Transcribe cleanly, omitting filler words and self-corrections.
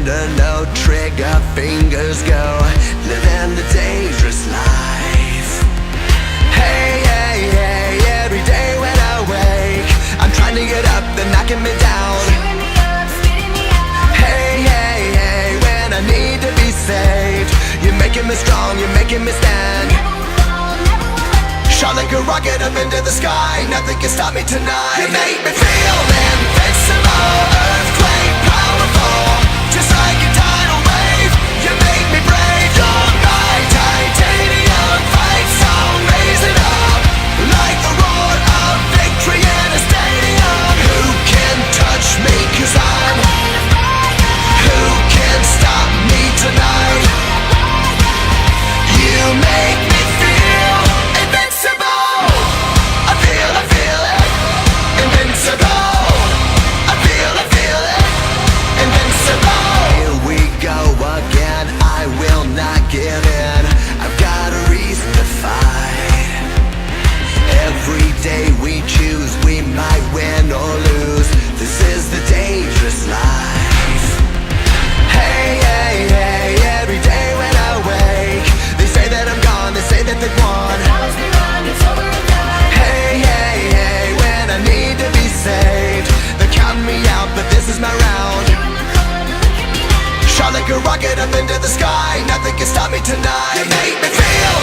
under no trigger, fingers go, living the dangerous life. Hey, hey, hey, every day when I wake, I'm trying to get up, they're knocking me down. Cheering me up, spitting me out. Hey, hey, hey, when I need to be saved, you're making me strong, you're making me stand. Never will fall, never will hurt. Shot like a rocket up into the sky, nothing can stop me tonight. You make me feel invincible, earthquake powerful, just like a tidal wave. You make me brave, you're my titanium fight song, raise it up like the roar of victory in a stadium. Who can touch me, 'cause I'm who can stop me tonight? You make me feel invincible. I feel it, invincible. I feel it, invincible. Here we go again, I will not give in. I've got a reason to fight. Every day we choose, we might win or lose. This is the dangerous life. Hey, hey, hey, every day when I wake, they say that I'm gone, they say that they've won. Promise me wrong, it's over and done. Hey, hey, hey, when I need to be saved, they're counting me out, but this is my round. You're in the cold, look at me now. Shot like a rocket up into the sky, nothing can stop me tonight. You make me feel